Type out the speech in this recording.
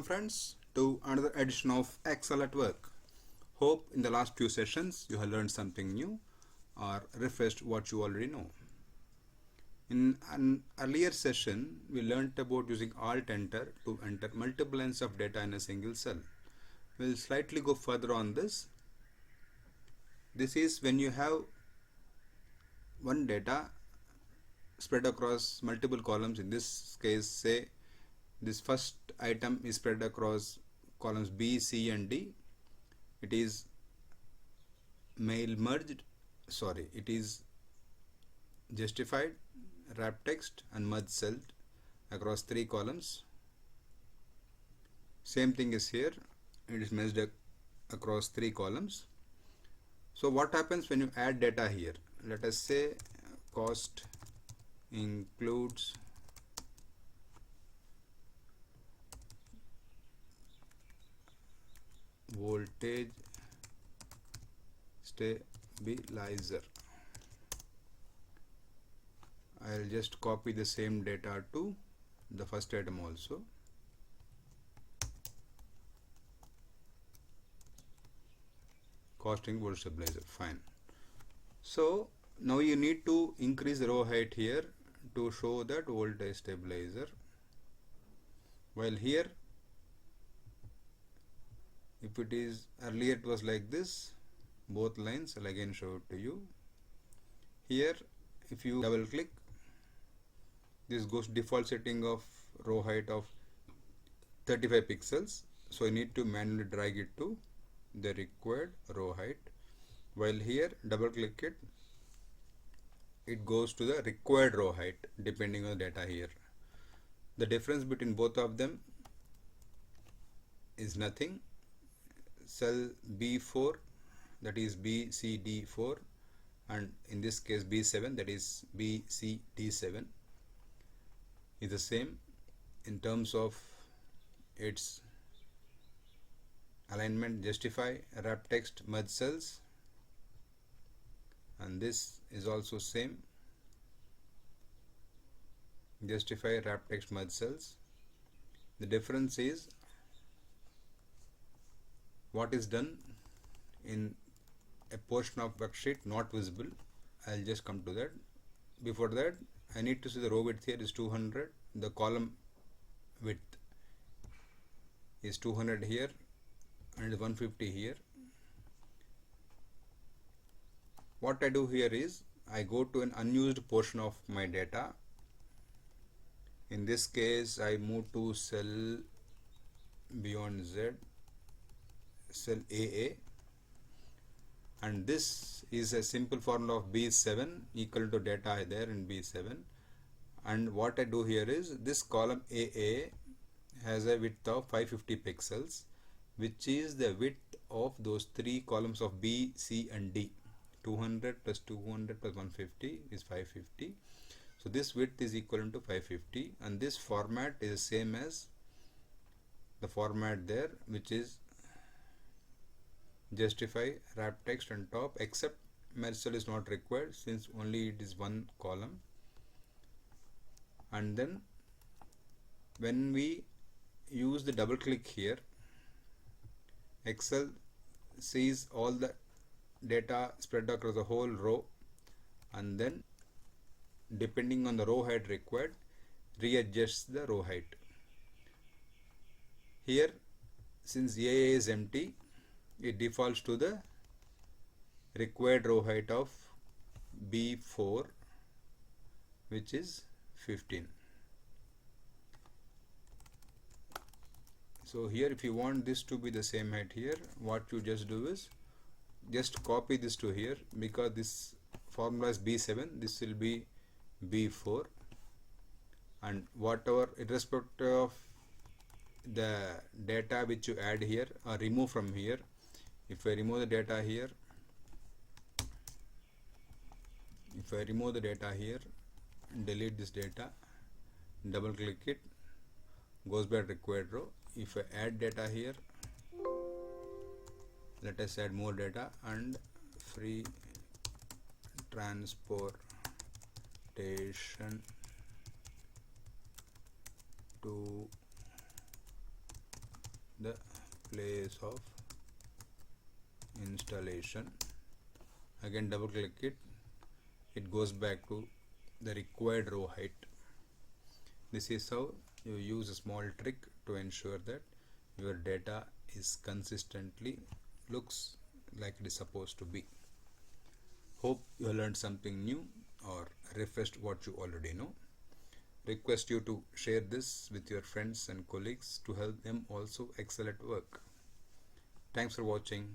friends to another edition of Excel at Work. Hope in the last few sessions you have learned something new or refreshed what you already know. In an earlier session we learned about using Alt Enter to enter multiple lines of data in a single cell. We'll slightly go further on this. This is when you have one data spread across multiple columns. In this case, say this first item is spread across columns B, C and D. It is it is justified, wrap text and merge cell across 3 columns. Same thing is here, it is merged across 3 columns. So what happens when you add data here? Let us say cost includes voltage stabilizer. I'll just copy the same data to the first item also. Costing voltage stabilizer, fine. So now you need to increase the row height here to show that voltage stabilizer. While here, if it is earlier it was like this, both lines, I'll again show it to you. Here if you double click, this goes default setting of row height of 35 pixels. So you need to manually drag it to the required row height. While here double click it, it goes to the required row height depending on the data here. The difference between both of them is nothing. Cell B4, that is BCD4, and in this case B7, that is BCD7, is the same in terms of its alignment, justify, wrap text, merge cells, and this is also same, justify, wrap text, merge cells. The difference is what is done in a portion of worksheet not visible. I'll just come to that. Before that, I need to see the row width here is 200, the column width is 200 here and 150 here. What I do here is I go to an unused portion of my data. In this case I move to cell beyond Z, cell AA, and this is a simple formula of B7 equal to data there in B7. And what I do here is this column AA has a width of 550 pixels, which is the width of those 3 columns of B, C and D. 200 plus 200 plus 150 is 550. So this width is equivalent to 550, and this format is the same as the format there, which is justify, wrap text on top, except merge cell is not required since only it is one column. And then when we use the double click here, Excel sees all the data spread across the whole row, and then depending on the row height required, readjusts the row height. Here, since AA is empty, it defaults to the required row height of B4, which is 15. So here if you want this to be the same height here, what you just do is just copy this to here, because this formula is B7, this will be B4, and whatever irrespective of the data which you add here or remove from here, if I remove the data here, delete this data, double click it, goes back required row. If I add data here, let us add more data, and free transportation to the place of installation. Again double click it, it goes back to the required row height. This is how you use a small trick to ensure that your data is consistently looks like it is supposed to be. Hope you learned something new or refreshed what you already know. Request you to share this with your friends and colleagues to help them also excel at work. Thanks for watching.